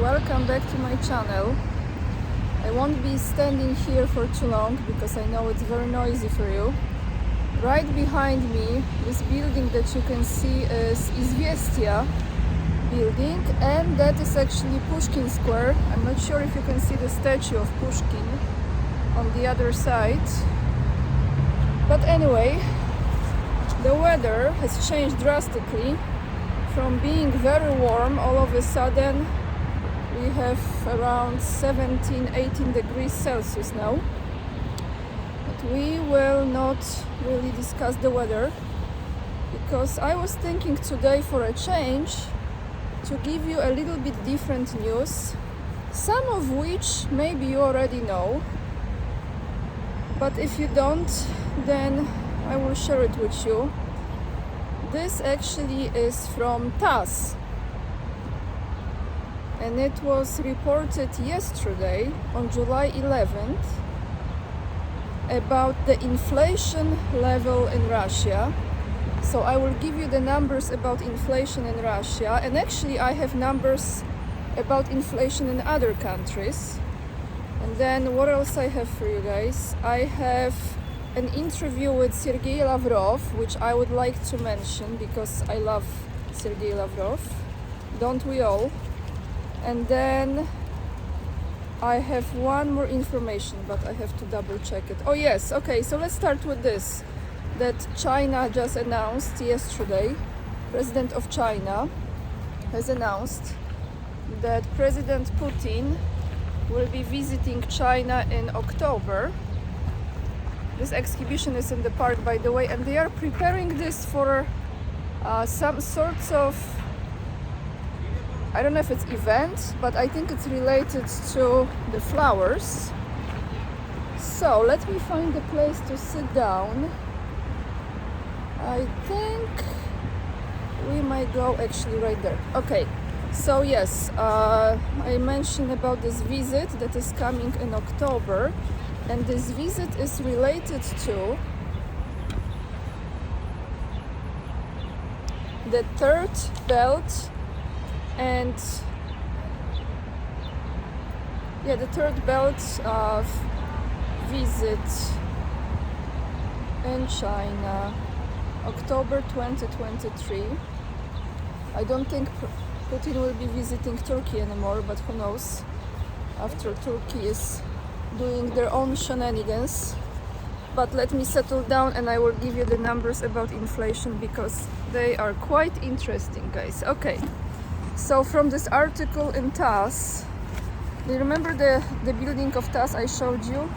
Welcome back to my channel. I won't be standing here for too long because I know it's very noisy for you. Right behind me, this building that you can see is Izviestia building, and that is actually Pushkin Square. I'm not sure if you can see the statue of Pushkin on the other side. But anyway, the weather has changed drastically. From being very warm, all of a sudden we have around 17-18 degrees Celsius now. But we will not really discuss the weather, because I was thinking today, for a change, to give you a little bit different news, some of which maybe you already know, but if you don't, then I will share it with you. This actually is from TASS, and it was reported yesterday on July 11th about the inflation level in Russia. So I will give you the numbers about inflation in Russia, and actually I have numbers about inflation in other countries. And then what else I have for you guys? I have an interview with Sergei Lavrov, which I would like to mention because I love Sergei Lavrov. Don't we all? And then I have one more information, but I have to double check it. Oh yes, okay, so let's start with this. That China just announced yesterday, President of China has announced that President Putin will be visiting China in October. This exhibition is in the park, by the way, and they are preparing this for some sorts of, I don't know if it's event, but I think it's related to the flowers. So let me find a place to sit down. I think we might go actually right there. Okay, so yes, I mentioned about this visit that is coming in October, and this visit is related to the Third Belt and the Third Belt visit in China, October 2023. I don't think Putin will be visiting Turkey anymore, but who knows, after Turkey is doing their own shenanigans. But let me settle down and I will give you the numbers about inflation, because they are quite interesting, guys. Okay, so from this article in TASS, do you remember the building of TASS I showed you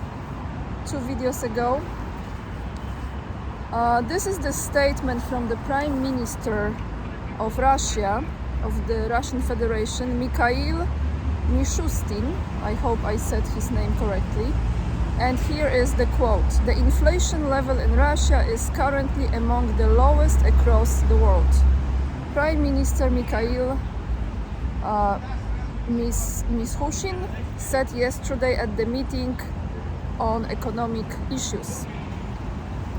2 videos ago? This is the statement from the Prime Minister of Russia, of the Russian Federation, Mikhail Mishustin. I hope I said his name correctly. And here is the quote: "The inflation level in Russia is currently among the lowest across the world." Prime Minister Mikhail Mishustin said yesterday at the meeting on economic issues.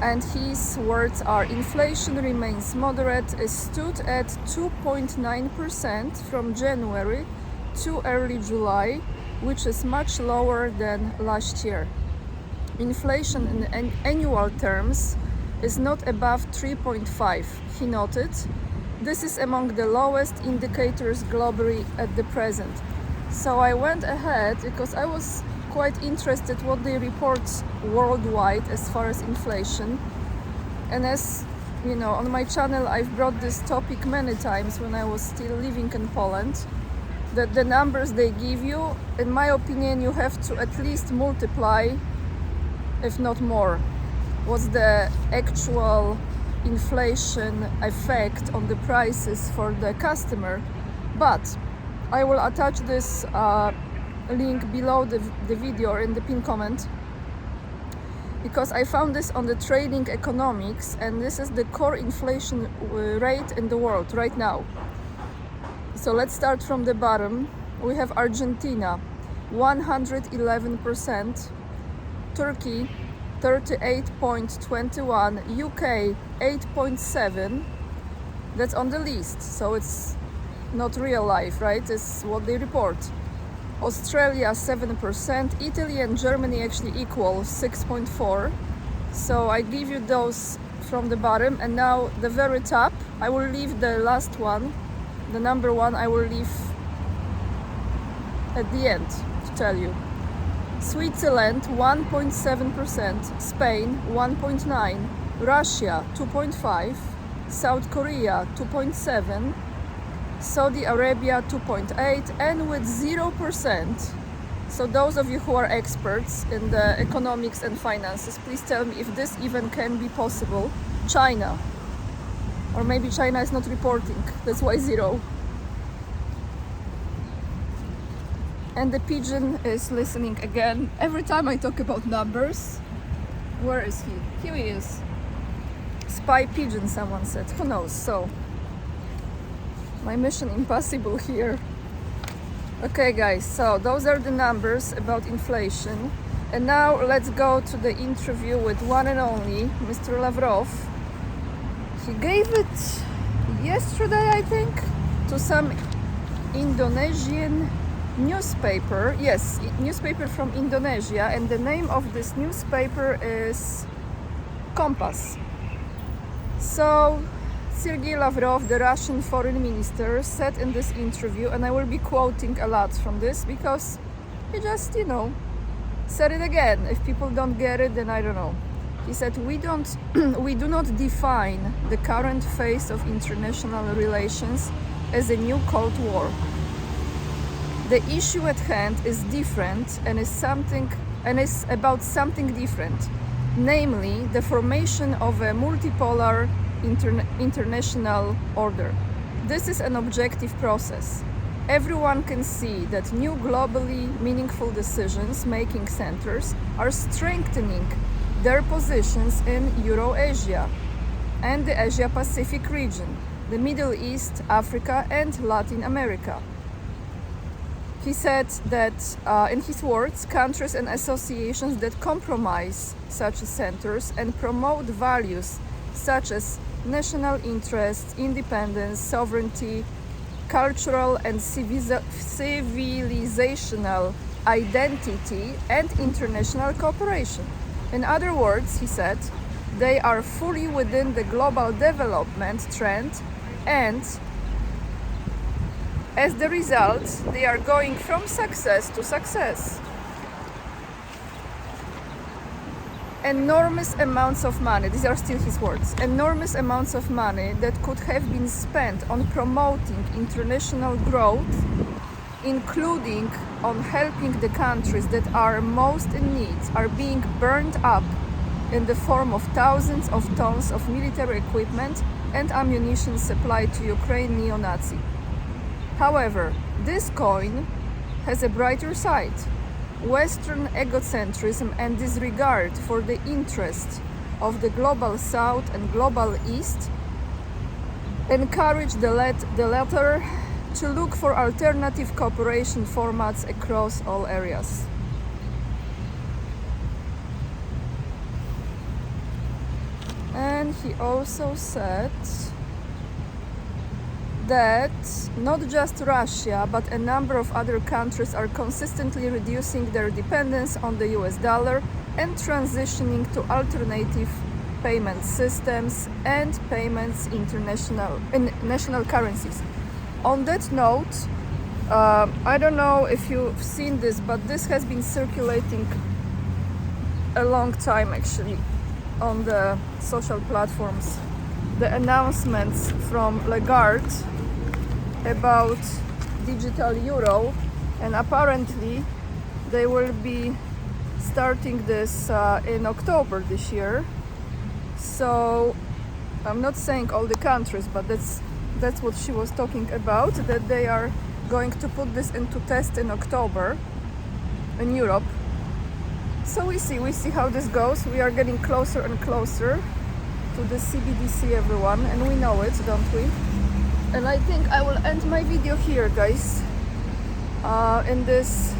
And his words are: "Inflation remains moderate. It stood at 2.9% from January to early July, which is much lower than last year. Inflation in annual terms is not above 3.5, he noted. This is among the lowest indicators globally at the present." So I went ahead because I was quite interested what they report worldwide as far as inflation. And as you know, on my channel I've brought this topic many times when I was still living in Poland, that the numbers they give you, in my opinion, you have to at least multiply, if not more, what's the actual inflation effect on the prices for the customer. But I will attach this link below the video or in the pinned comment, because I found this on the Trading Economics, and this is the core inflation rate in the world right now. So let's start from the bottom. We have Argentina, 111%, Turkey, 38.21, UK, 8.7. That's on the list, so it's not real life, right? It's what they report. Australia 7%, Italy and Germany actually equal 6.4. So I give you those from the bottom, and now the very top, I will leave the last one, the number one, I will leave at the end to tell you. Switzerland 1.7%, Spain 1.9%, Russia 2.5%, South Korea 2.7%, Saudi Arabia 2.8%, and with 0%. So those of you who are experts in the economics and finances, please tell me if this even can be possible. China. Or maybe China is not reporting, that's why 0. And the pigeon is listening again. Every time I talk about numbers. Where is he? Here he is. Spy pigeon, someone said. Who knows? So, my mission impossible here. Okay guys, so those are the numbers about inflation. And now let's go to the interview with one and only Mr. Lavrov. He gave it yesterday, I think, to some Indonesian newspaper. Yes, newspaper from Indonesia, and the name of this newspaper is Kompas. So Sergei Lavrov, the Russian foreign minister, said in this interview, and I will be quoting a lot from this because he just, said it again. If people don't get it, then I don't know. He said, we do not define the current phase of international relations as a new Cold War. The issue at hand is different and is about something different, namely the formation of a multipolar international order. This is an objective process. Everyone can see that new globally meaningful decisions-making centers are strengthening their positions in Eurasia and the Asia-Pacific region, the Middle East, Africa, and Latin America. He said that, in his words, countries and associations that compromise such centers and promote values such as national interests, independence, sovereignty, cultural and civilizational identity, and international cooperation. In other words, he said, they are fully within the global development trend, and as the result, they are going from success to success. Enormous amounts of money, these are still his words, enormous amounts of money that could have been spent on promoting international growth, including on helping the countries that are most in need, are being burned up in the form of thousands of tons of military equipment and ammunition supplied to Ukraine neo-Nazi. However, this coin has a brighter side. Western egocentrism and disregard for the interest of the global South and global East encourage the latter to look for alternative cooperation formats across all areas. And he also said that not just Russia, but a number of other countries are consistently reducing their dependence on the US dollar and transitioning to alternative payment systems and payments in national currencies. On that note, I don't know if you've seen this, but this has been circulating a long time actually on the social platforms. The announcements from Lagarde about digital euro, and apparently they will be starting this in October this year. So I'm not saying all the countries, but that's what she was talking about, that they are going to put this into test in October in Europe. So we see how this goes. We are getting closer and closer to the CBDC, everyone, and we know it, don't we? And I think I will end my video here, guys, in this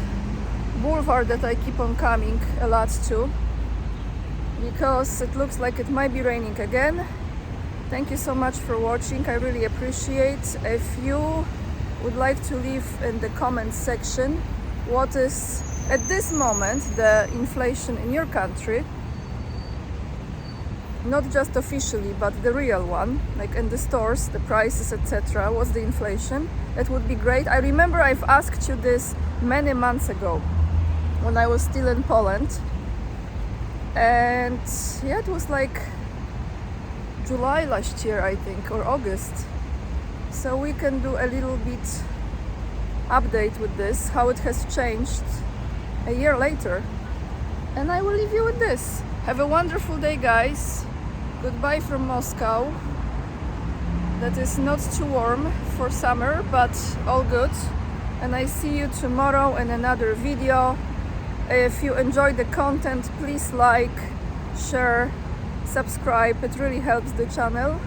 boulevard that I keep on coming a lot to, because it looks like it might be raining again. Thank you so much for watching. I really appreciate if you would like to leave in the comment section what is at this moment the inflation in your country. Not just officially, but the real one, like in the stores, the prices, etc. What's the inflation? That would be great. I remember I've asked you this many months ago when I was still in Poland. And yeah, it was like July last year, I think, or August. So we can do a little bit update with this, how it has changed a year later. And I will leave you with this. Have a wonderful day, guys. Goodbye from Moscow. That is not too warm for summer, but all good. And I see you tomorrow in another video. If you enjoyed the content, please like, share, subscribe. It really helps the channel.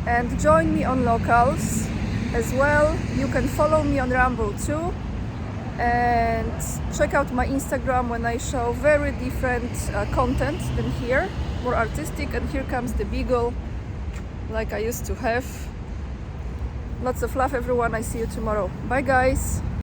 And join me on Locals as well. You can follow me on Rumble too. And check out my Instagram when I show very different content than here, more artistic. And here comes the beagle, like I used to have. Lots of love, everyone. I see you tomorrow. Bye, guys.